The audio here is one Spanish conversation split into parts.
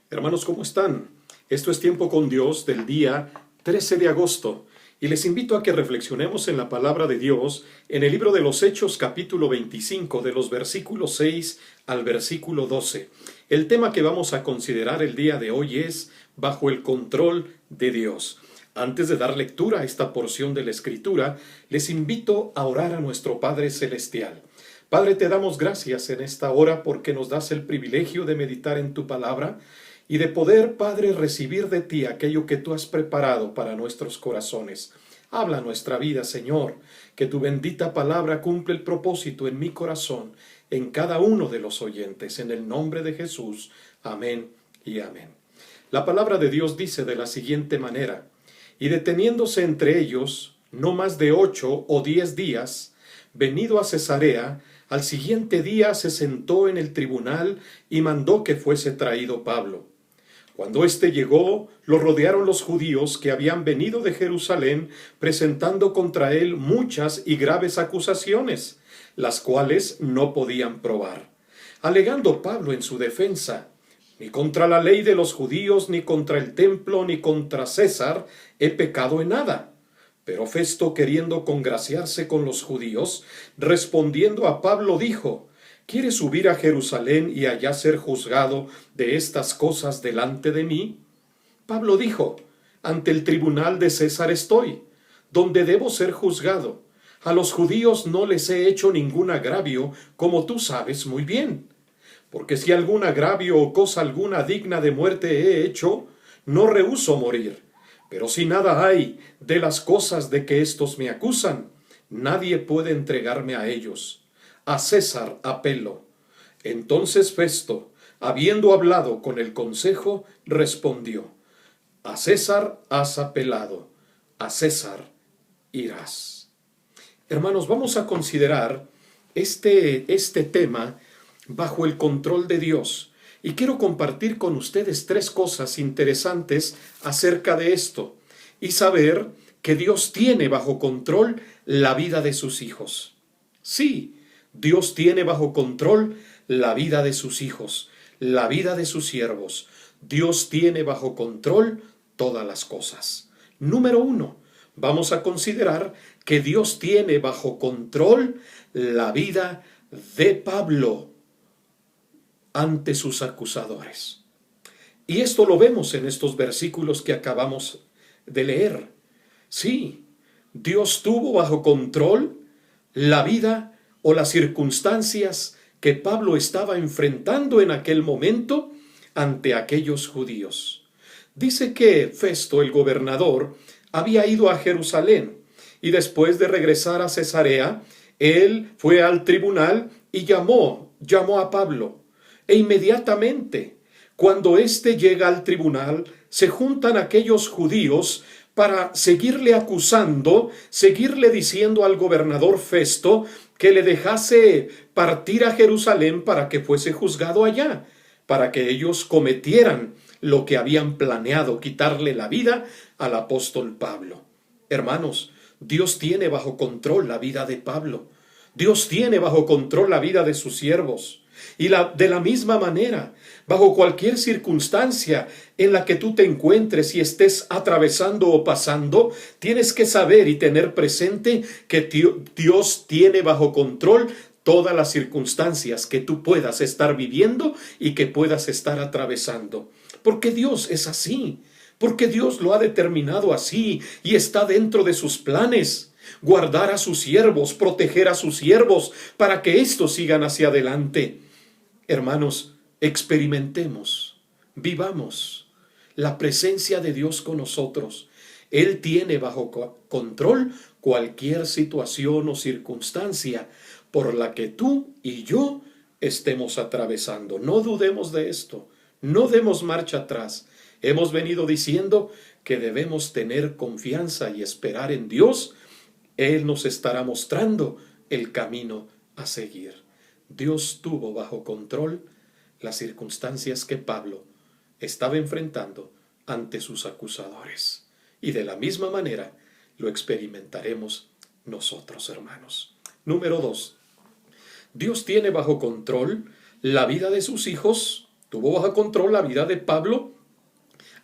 Hermanos, ¿cómo están? Esto es Tiempo con Dios del día 13 de agosto y les invito a que reflexionemos en la palabra de Dios en el libro de los Hechos capítulo 25 de los versículos 6 al versículo 12. El tema que vamos a considerar el día de hoy es bajo el control de Dios. Antes de dar lectura a esta porción de la Escritura, les invito a orar a nuestro Padre Celestial. Padre, te damos gracias en esta hora porque nos das el privilegio de meditar en tu palabra y de poder, Padre, recibir de ti aquello que tú has preparado para nuestros corazones. Habla nuestra vida, Señor, que tu bendita palabra cumple el propósito en mi corazón, en cada uno de los oyentes, en el nombre de Jesús. Amén y amén. La palabra de Dios dice de la siguiente manera: y deteniéndose entre ellos no más de 8 o 10 días, venido a Cesarea, al siguiente día se sentó en el tribunal y mandó que fuese traído Pablo. Cuando éste llegó, lo rodearon los judíos que habían venido de Jerusalén, presentando contra él muchas y graves acusaciones, las cuales no podían probar. Alegando Pablo en su defensa: ni contra la ley de los judíos, ni contra el templo, ni contra César he pecado en nada. Pero Festo, queriendo congraciarse con los judíos, respondiendo a Pablo, dijo: ¿quieres subir a Jerusalén y allá ser juzgado de estas cosas delante de mí? Pablo dijo: ante el tribunal de César estoy, donde debo ser juzgado. A los judíos no les he hecho ningún agravio, como tú sabes muy bien. Porque si algún agravio o cosa alguna digna de muerte he hecho, no rehúso morir. Pero si nada hay de las cosas de que éstos me acusan, nadie puede entregarme a ellos. A César apelo. Entonces Festo, habiendo hablado con el consejo, respondió: a César has apelado, a César irás. Hermanos, vamos a considerar este tema bajo el control de Dios. Y quiero compartir con ustedes 3 cosas interesantes acerca de esto y saber que Dios tiene bajo control la vida de sus hijos. Sí, Dios tiene bajo control la vida de sus hijos, la vida de sus siervos. Dios tiene bajo control todas las cosas. Número 1, vamos a considerar que Dios tiene bajo control la vida de Pablo ante sus acusadores. Y esto lo vemos en estos versículos que acabamos de leer. Sí, Dios tuvo bajo control la vida o las circunstancias que Pablo estaba enfrentando en aquel momento ante aquellos judíos. Dice que Festo, el gobernador, había ido a Jerusalén y después de regresar a Cesarea, él fue al tribunal y llamó a Pablo. E inmediatamente, cuando éste llega al tribunal, se juntan aquellos judíos para seguirle acusando, seguirle diciendo al gobernador Festo que le dejase partir a Jerusalén para que fuese juzgado allá, para que ellos cometieran lo que habían planeado, quitarle la vida al apóstol Pablo. Hermanos, Dios tiene bajo control la vida de Pablo. Dios tiene bajo control la vida de sus siervos. Y de la misma manera, bajo cualquier circunstancia en la que tú te encuentres y estés atravesando o pasando, tienes que saber y tener presente que Dios tiene bajo control todas las circunstancias que tú puedas estar viviendo y que puedas estar atravesando. Porque Dios es así, porque Dios lo ha determinado así y está dentro de sus planes. Guardar a sus siervos, proteger a sus siervos para que éstos sigan hacia adelante. Hermanos, experimentemos, vivamos la presencia de Dios con nosotros. Él tiene bajo control cualquier situación o circunstancia por la que tú y yo estemos atravesando. No dudemos de esto, no demos marcha atrás. Hemos venido diciendo que debemos tener confianza y esperar en Dios. Él nos estará mostrando el camino a seguir. Dios tuvo bajo control las circunstancias que Pablo estaba enfrentando ante sus acusadores. Y de la misma manera lo experimentaremos nosotros, hermanos. Número 2. Dios tiene bajo control la vida de sus hijos Tuvo bajo control la vida de Pablo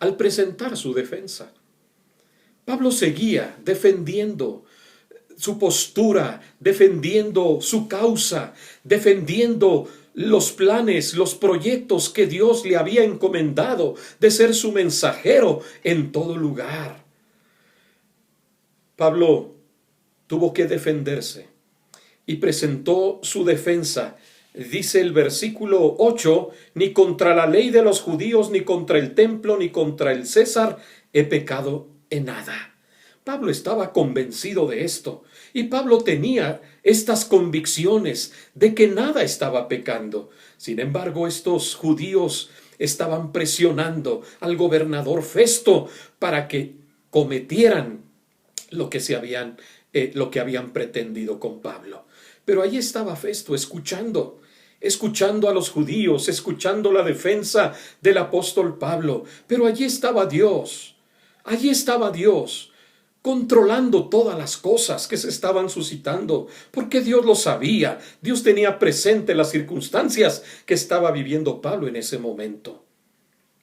al presentar su defensa. Pablo seguía defendiendo su postura, defendiendo su causa, defendiendo los planes, los proyectos que Dios le había encomendado de ser su mensajero en todo lugar. Pablo tuvo que defenderse y presentó su defensa. Dice el versículo 8, ni contra la ley de los judíos, ni contra el templo, ni contra el César he pecado en nada. Pablo estaba convencido de esto, y Pablo tenía estas convicciones de que nada estaba pecando. Sin embargo, estos judíos estaban presionando al gobernador Festo para que cometieran lo que habían pretendido con Pablo. Pero allí estaba Festo escuchando a los judíos, escuchando la defensa del apóstol Pablo. Pero allí estaba Dios, controlando todas las cosas que se estaban suscitando, porque Dios lo sabía. Dios tenía presente las circunstancias que estaba viviendo Pablo en ese momento.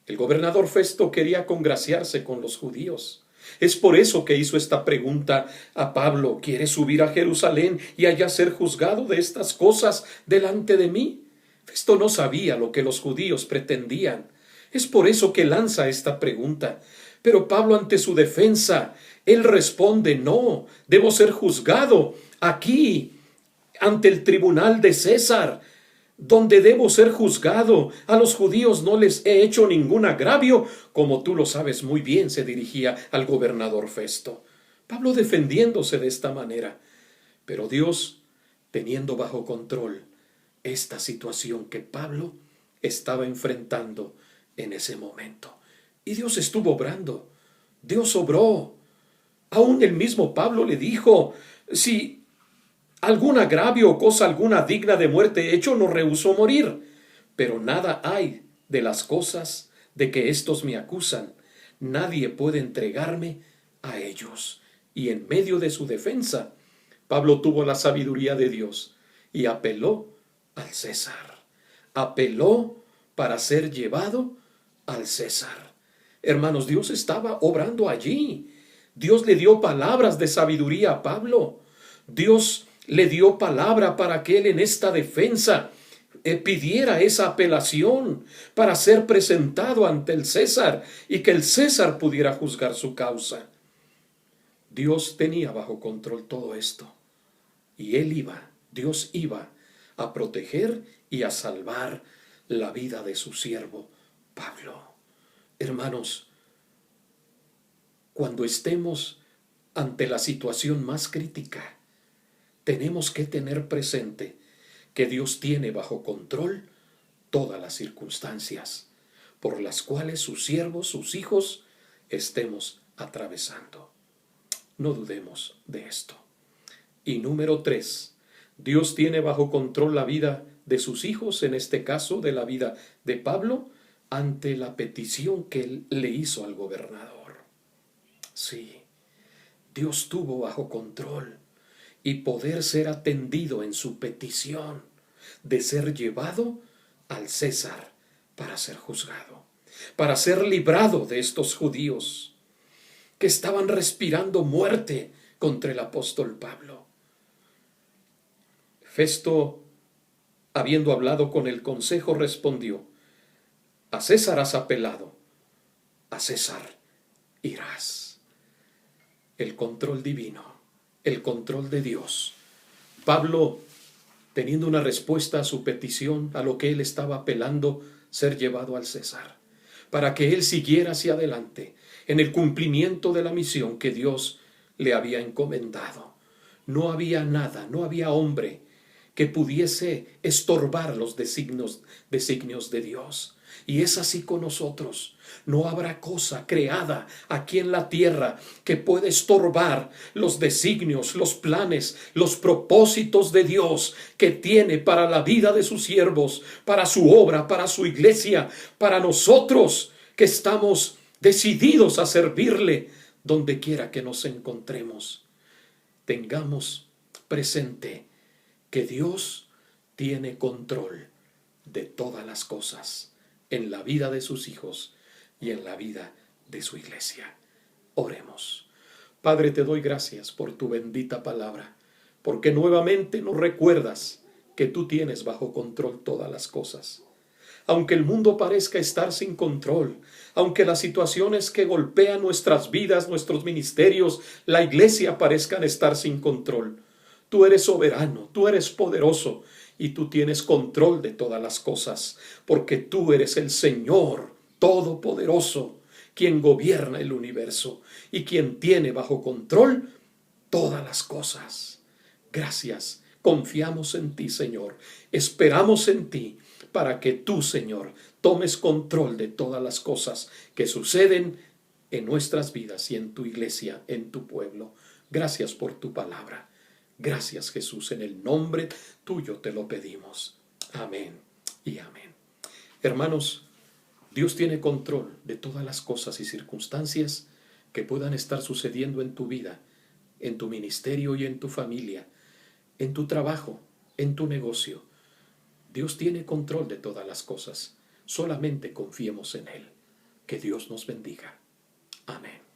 El gobernador Festo quería congraciarse con los judíos. Es por eso que hizo esta pregunta a Pablo: ¿quieres subir a Jerusalén y allá ser juzgado de estas cosas delante de mí? Festo no sabía lo que los judíos pretendían. Es por eso que lanza esta pregunta. Pero Pablo, ante su defensa, él responde: no, debo ser juzgado aquí, ante el tribunal de César, donde debo ser juzgado. A los judíos no les he hecho ningún agravio, como tú lo sabes muy bien, se dirigía al gobernador Festo. Pablo defendiéndose de esta manera, pero Dios teniendo bajo control esta situación que Pablo estaba enfrentando en ese momento. Y Dios estuvo obrando, Dios obró. Aún el mismo Pablo le dijo: si algún agravio o cosa alguna digna de muerte he hecho, no rehúso morir. Pero nada hay de las cosas de que éstos me acusan. Nadie puede entregarme a ellos. Y en medio de su defensa, Pablo tuvo la sabiduría de Dios y apeló al César. Apeló para ser llevado al César. Hermanos, Dios estaba obrando allí. Dios le dio palabras de sabiduría a Pablo. Dios le dio palabra para que él en esta defensa pidiera esa apelación para ser presentado ante el César y que el César pudiera juzgar su causa. Dios tenía bajo control todo esto, y Dios iba a proteger y a salvar la vida de su siervo Pablo. Hermanos, cuando estemos ante la situación más crítica, tenemos que tener presente que Dios tiene bajo control todas las circunstancias por las cuales sus siervos, sus hijos, estemos atravesando. No dudemos de esto. Y número 3, Dios tiene bajo control la vida de sus hijos, en este caso de la vida de Pablo, ante la petición que él le hizo al gobernador. Sí, Dios tuvo bajo control y poder ser atendido en su petición de ser llevado al César para ser juzgado, para ser librado de estos judíos que estaban respirando muerte contra el apóstol Pablo. Festo, habiendo hablado con el consejo, respondió: a César has apelado, a César irás. El control divino, el control de Dios. Pablo, teniendo una respuesta a su petición, a lo que él estaba apelando, ser llevado al César, para que él siguiera hacia adelante en el cumplimiento de la misión que Dios le había encomendado. No había nada, no había hombre que pudiese estorbar los designios de Dios. Y es así con nosotros. No habrá cosa creada aquí en la tierra que pueda estorbar los designios, los planes, los propósitos de Dios que tiene para la vida de sus siervos, para su obra, para su iglesia, para nosotros que estamos decididos a servirle donde quiera que nos encontremos. Tengamos presente que Dios tiene control de todas las cosas en la vida de sus hijos y en la vida de su iglesia. Oremos. Padre, te doy gracias por tu bendita palabra, porque nuevamente nos recuerdas que tú tienes bajo control todas las cosas. Aunque el mundo parezca estar sin control, aunque las situaciones que golpean nuestras vidas, nuestros ministerios, la iglesia parezcan estar sin control, tú eres soberano, tú eres poderoso y tú tienes control de todas las cosas, porque tú eres el Señor Todopoderoso, quien gobierna el universo y quien tiene bajo control todas las cosas. Gracias, confiamos en ti, Señor, esperamos en ti para que tú, Señor, tomes control de todas las cosas que suceden en nuestras vidas y en tu iglesia, en tu pueblo. Gracias por tu palabra. Gracias, Jesús, en el nombre tuyo te lo pedimos. Amén y amén. Hermanos, Dios tiene control de todas las cosas y circunstancias que puedan estar sucediendo en tu vida, en tu ministerio y en tu familia, en tu trabajo, en tu negocio. Dios tiene control de todas las cosas. Solamente confiemos en Él. Que Dios nos bendiga. Amén.